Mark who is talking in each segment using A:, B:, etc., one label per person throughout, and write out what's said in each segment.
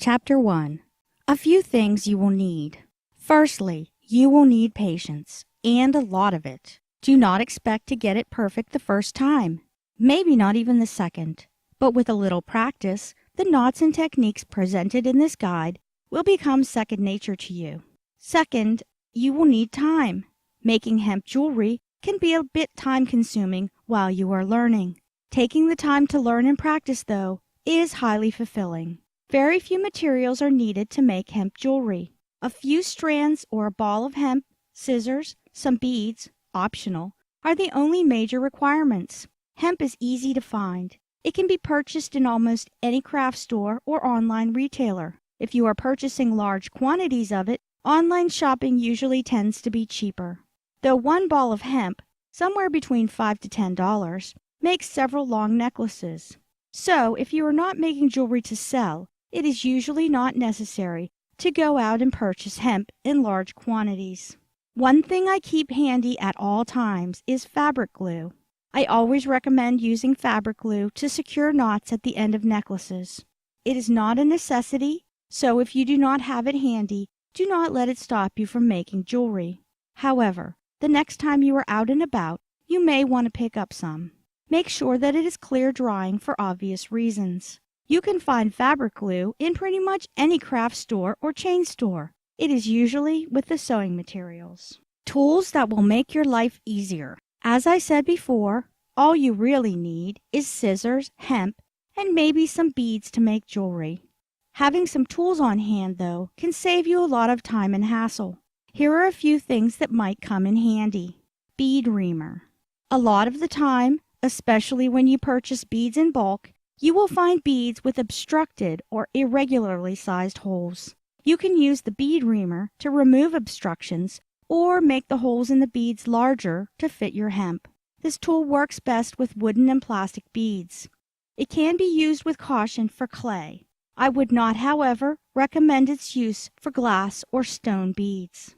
A: Chapter 1. A few things you will need. Firstly, you will need patience, and a lot of it. Do not expect to get it perfect the first time, maybe not even the second. But with a little practice, the knots and techniques presented in this guide will become second nature to you. Second, you will need time. Making hemp jewelry can be a bit time-consuming while you are learning. Taking the time to learn and practice, though, is highly fulfilling. Very few materials are needed to make hemp jewelry. A few strands or a ball of hemp, scissors, some beads, optional, are the only major requirements. Hemp is easy to find. It can be purchased in almost any craft store or online retailer. If you are purchasing large quantities of it, online shopping usually tends to be cheaper. Though one ball of hemp, somewhere between $5 to $10, makes several long necklaces. So, if you are not making jewelry to sell, it is usually not necessary to go out and purchase hemp in large quantities. One thing I keep handy at all times is fabric glue. I always recommend using fabric glue to secure knots at the end of necklaces. It is not a necessity, so if you do not have it handy, do not let it stop you from making jewelry. However, the next time you are out and about, you may want to pick up some. Make sure that it is clear drying for obvious reasons. You can find fabric glue in pretty much any craft store or chain store. It is usually with the sewing materials. Tools that will make your life easier. As I said before, all you really need is scissors, hemp, and maybe some beads to make jewelry. Having some tools on hand, though, can save you a lot of time and hassle. Here are a few things that might come in handy. Bead reamer. A lot of the time, especially when you purchase beads in bulk, you will find beads with obstructed or irregularly sized holes. You can use the bead reamer to remove obstructions or make the holes in the beads larger to fit your hemp. This tool works best with wooden and plastic beads. It can be used with caution for clay. I would not, however, recommend its use for glass or stone beads.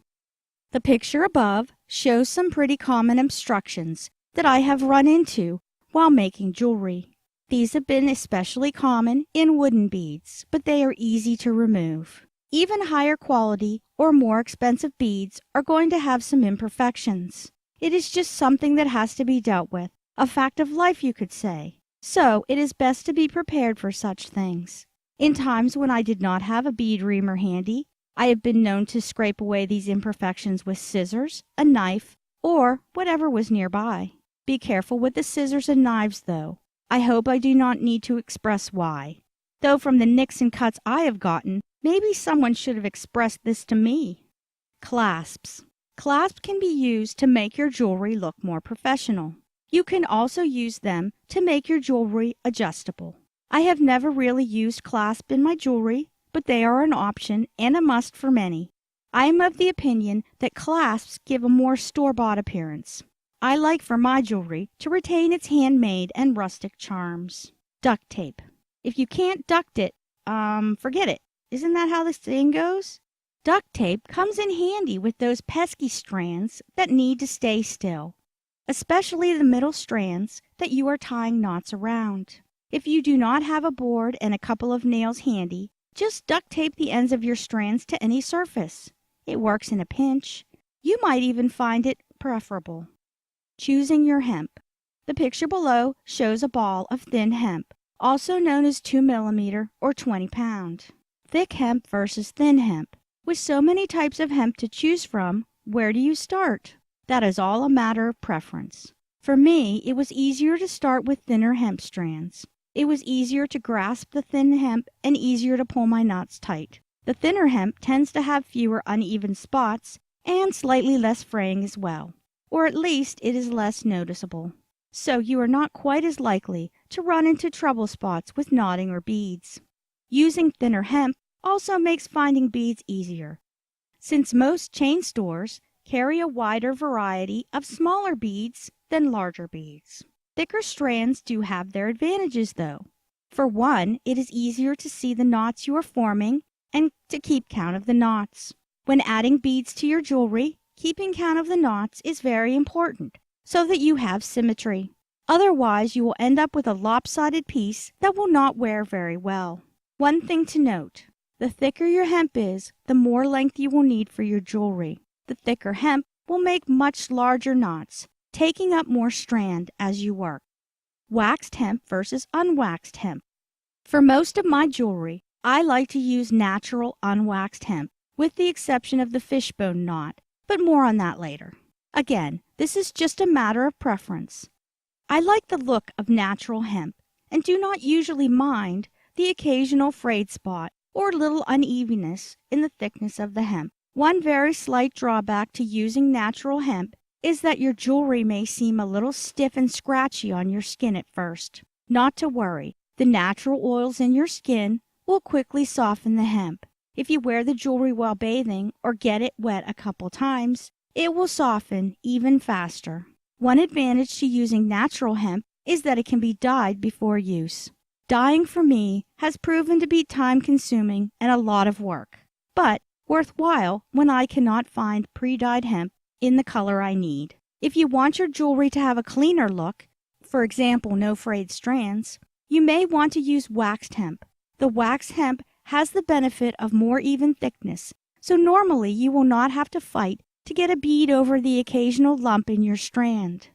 A: The picture above shows some pretty common obstructions that I have run into while making jewelry. These have been especially common in wooden beads, but they are easy to remove. Even higher quality or more expensive beads are going to have some imperfections. It is just something that has to be dealt with, a fact of life you could say. So it is best to be prepared for such things. In times when I did not have a bead reamer handy, I have been known to scrape away these imperfections with scissors, a knife, or whatever was nearby. Be careful with the scissors and knives, though. I hope I do not need to express why. Though from the nicks and cuts I have gotten, maybe someone should have expressed this to me. Clasps. Clasps can be used to make your jewelry look more professional. You can also use them to make your jewelry adjustable. I have never really used clasps in my jewelry, but they are an option and a must for many. I am of the opinion that clasps give a more store-bought appearance. I like for my jewelry to retain its handmade and rustic charms. Duct tape. If you can't duct it, forget it. Isn't that how the saying goes? Duct tape comes in handy with those pesky strands that need to stay still, especially the middle strands that you are tying knots around. If you do not have a board and a couple of nails handy, just duct tape the ends of your strands to any surface. It works in a pinch. You might even find it preferable. Choosing your hemp. The picture below shows a ball of thin hemp, also known as 2 millimeter or 20 pound. Thick hemp versus thin hemp. With so many types of hemp to choose from, where do you start? That is all a matter of preference. For me, it was easier to start with thinner hemp strands. It was easier to grasp the thin hemp and easier to pull my knots tight. The thinner hemp tends to have fewer uneven spots and slightly less fraying as well. Or at least it is less noticeable. So you are not quite as likely to run into trouble spots with knotting or beads. Using thinner hemp also makes finding beads easier, since most chain stores carry a wider variety of smaller beads than larger beads. Thicker strands do have their advantages, though. For one, it is easier to see the knots you are forming and to keep count of the knots. When adding beads to your jewelry, keeping count of the knots is very important so that you have symmetry. Otherwise, you will end up with a lopsided piece that will not wear very well. One thing to note, The thicker your hemp is, the more length you will need for your jewelry. The thicker hemp will make much larger knots, taking up more strand as you work. Waxed hemp versus unwaxed hemp. For most of my jewelry, I like to use natural unwaxed hemp, with the exception of the fishbone knot, but more on that later. Again, this is just a matter of preference. I like the look of natural hemp and do not usually mind the occasional frayed spot or little unevenness in the thickness of the hemp. One very slight drawback to using natural hemp is that your jewelry may seem a little stiff and scratchy on your skin at first. Not to worry, the natural oils in your skin will quickly soften the hemp. If you wear the jewelry while bathing or get it wet a couple times, it will soften even faster. One advantage to using natural hemp is that it can be dyed before use. Dyeing for me has proven to be time-consuming and a lot of work, but worthwhile when I cannot find pre-dyed hemp in the color I need. If you want your jewelry to have a cleaner look, for example, no frayed strands, you may want to use waxed hemp. The waxed hemp has the benefit of more even thickness, so normally you will not have to fight to get a bead over the occasional lump in your strand.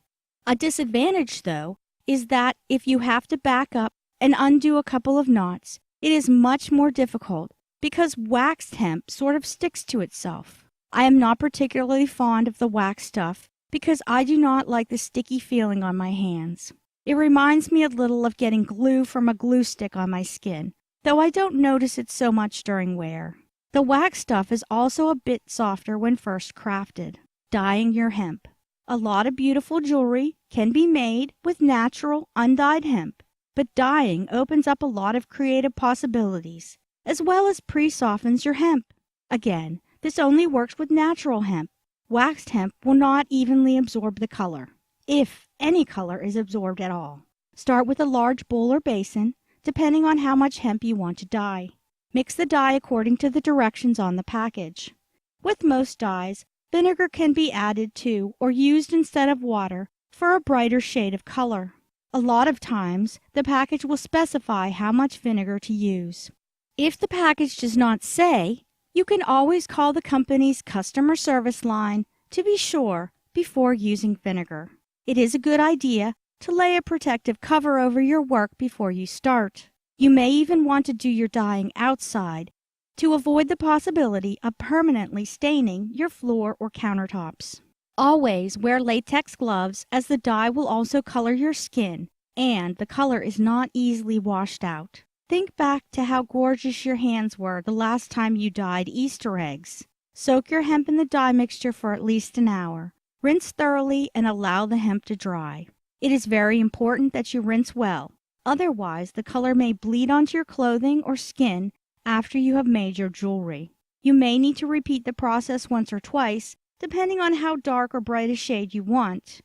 A: A disadvantage, though, is that if you have to back up and undo a couple of knots, it is much more difficult because waxed hemp sort of sticks to itself. I am not particularly fond of the wax stuff because I do not like the sticky feeling on my hands. It reminds me a little of getting glue from a glue stick on my skin, though I don't notice it so much during wear. The wax stuff is also a bit softer when first crafted. Dyeing your hemp. A lot of beautiful jewelry can be made with natural, undyed hemp, but dyeing opens up a lot of creative possibilities, as well as pre-softens your hemp. Again, this only works with natural hemp. Waxed hemp will not evenly absorb the color, if any color is absorbed at all. Start with a large bowl or basin, depending on how much hemp you want to dye. Mix the dye according to the directions on the package. With most dyes, vinegar can be added to or used instead of water for a brighter shade of color. A lot of times, the package will specify how much vinegar to use. If the package does not say, you can always call the company's customer service line to be sure before using vinegar. It is a good idea to lay a protective cover over your work before you start. You may even want to do your dyeing outside to avoid the possibility of permanently staining your floor or countertops. Always wear latex gloves, as the dye will also color your skin, and the color is not easily washed out. Think back to how gorgeous your hands were the last time you dyed Easter eggs. Soak your hemp in the dye mixture for at least an hour. Rinse thoroughly and allow the hemp to dry. It is very important that you rinse well. Otherwise, the color may bleed onto your clothing or skin after you have made your jewelry. You may need to repeat the process once or twice, depending on how dark or bright a shade you want.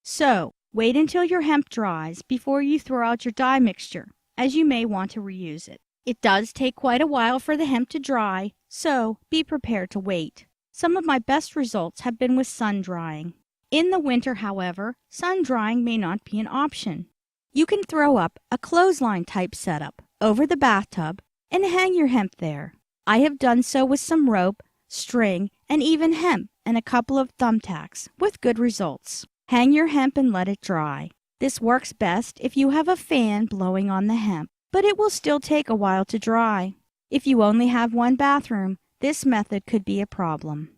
A: So, wait until your hemp dries before you throw out your dye mixture, as you may want to reuse it. It does take quite a while for the hemp to dry, so be prepared to wait. Some of my best results have been with sun drying. In the winter, however, sun drying may not be an option. You can throw up a clothesline type setup over the bathtub and hang your hemp there. I have done so with some rope, string, and even hemp and a couple of thumbtacks with good results. Hang your hemp and let it dry. This works best if you have a fan blowing on the hemp, but it will still take a while to dry. If you only have one bathroom, this method could be a problem.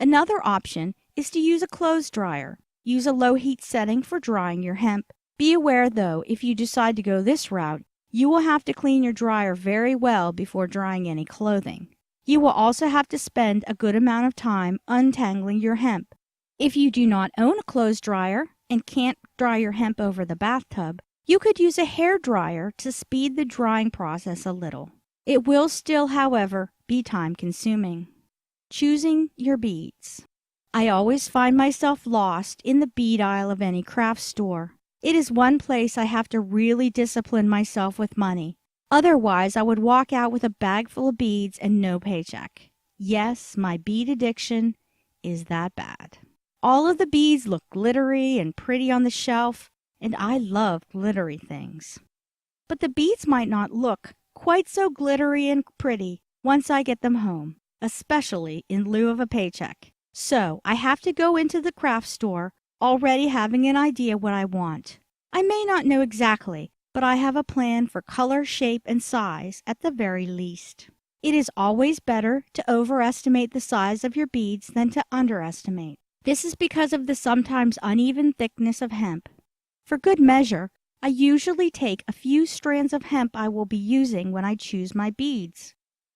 A: Another option is to use a clothes dryer. Use a low heat setting for drying your hemp. Be aware, though, if you decide to go this route, you will have to clean your dryer very well before drying any clothing. You will also have to spend a good amount of time untangling your hemp. If you do not own a clothes dryer and can't dry your hemp over the bathtub, you could use a hair dryer to speed the drying process a little. It will still, however, be time-consuming. Choosing your beads. I always find myself lost in the bead aisle of any craft store. It is one place I have to really discipline myself with money. Otherwise, I would walk out with a bag full of beads and no paycheck. Yes, my bead addiction is that bad. All of the beads look glittery and pretty on the shelf, and I love glittery things. But the beads might not look quite so glittery and pretty once I get them home, especially in lieu of a paycheck. So I have to go into the craft store already having an idea what I want. I may not know exactly, but I have a plan for color, shape, and size at the very least. It is always better to overestimate the size of your beads than to underestimate. This is because of the sometimes uneven thickness of hemp. For good measure, I usually take a few strands of hemp I will be using when I choose my beads.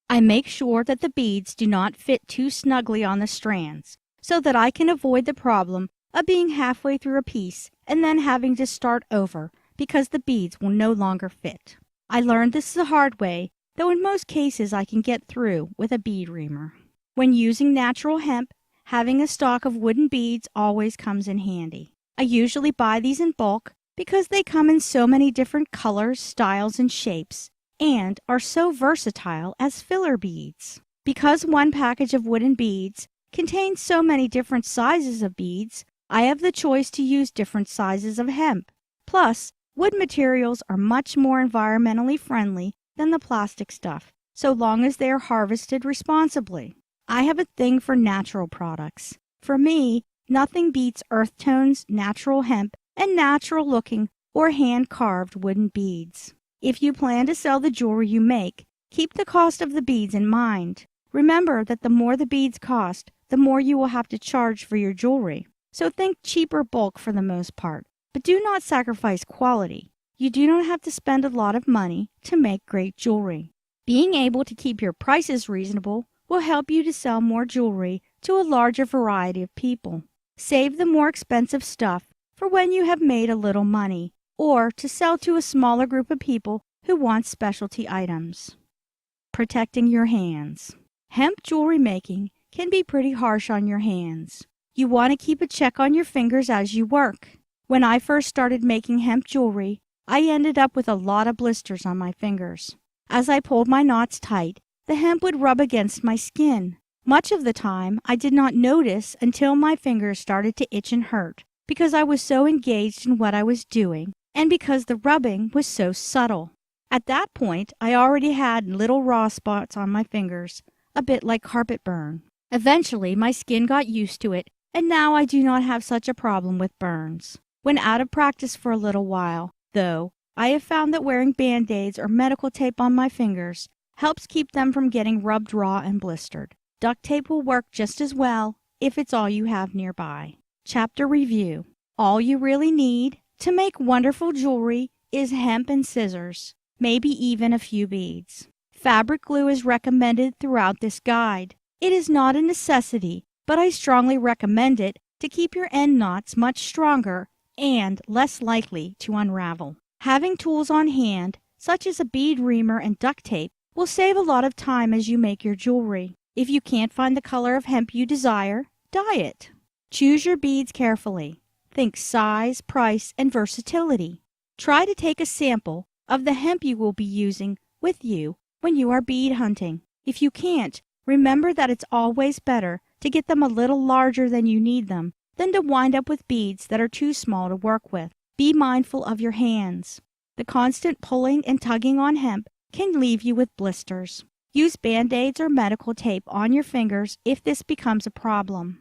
A: I make sure that the beads do not fit too snugly on the strands, so that I can avoid the problem of being halfway through a piece and then having to start over because the beads will no longer fit. I learned this the hard way, though in most cases I can get through with a bead reamer. When using natural hemp, having a stock of wooden beads always comes in handy. I usually buy these in bulk because they come in so many different colors, styles, and shapes, and are so versatile as filler beads. Because one package of wooden beads contains so many different sizes of beads, I have the choice to use different sizes of hemp. Plus, wood materials are much more environmentally friendly than the plastic stuff, so long as they are harvested responsibly. I have a thing for natural products. For me, nothing beats earth tones, natural hemp, and natural-looking or hand-carved wooden beads. If you plan to sell the jewelry you make, keep the cost of the beads in mind. Remember that the more the beads cost, the more you will have to charge for your jewelry. So think cheap or bulk for the most part, but do not sacrifice quality. You do not have to spend a lot of money to make great jewelry. Being able to keep your prices reasonable will help you to sell more jewelry to a larger variety of people. Save the more expensive stuff for when you have made a little money, or to sell to a smaller group of people who want specialty items. Protecting your hands. Hemp jewelry making can be pretty harsh on your hands. You want to keep a check on your fingers as you work. When I first started making hemp jewelry, I ended up with a lot of blisters on my fingers. As I pulled my knots tight, the hemp would rub against my skin. Much of the time, I did not notice until my fingers started to itch and hurt, because I was so engaged in what I was doing, and because the rubbing was so subtle. At that point, I already had little raw spots on my fingers, a bit like carpet burn. Eventually, my skin got used to it, and now I do not have such a problem with burns. When out of practice for a little while, though, I have found that wearing Band-Aids or medical tape on my fingers helps keep them from getting rubbed raw and blistered. Duct tape will work just as well if it's all you have nearby. Chapter Review. All you really need to make wonderful jewelry is hemp and scissors, maybe even a few beads. Fabric glue is recommended throughout this guide. It is not a necessity, but I strongly recommend it to keep your end knots much stronger and less likely to unravel. Having tools on hand, such as a bead reamer and duct tape, will save a lot of time as you make your jewelry. If you can't find the color of hemp you desire, dye it. Choose your beads carefully. Think size, price, and versatility. Try to take a sample of the hemp you will be using with you when you are bead hunting. If you can't, remember that it's always better to get them a little larger than you need them than to wind up with beads that are too small to work with. Be mindful of your hands. The constant pulling and tugging on hemp can leave you with blisters. Use Band-Aids or medical tape on your fingers if this becomes a problem.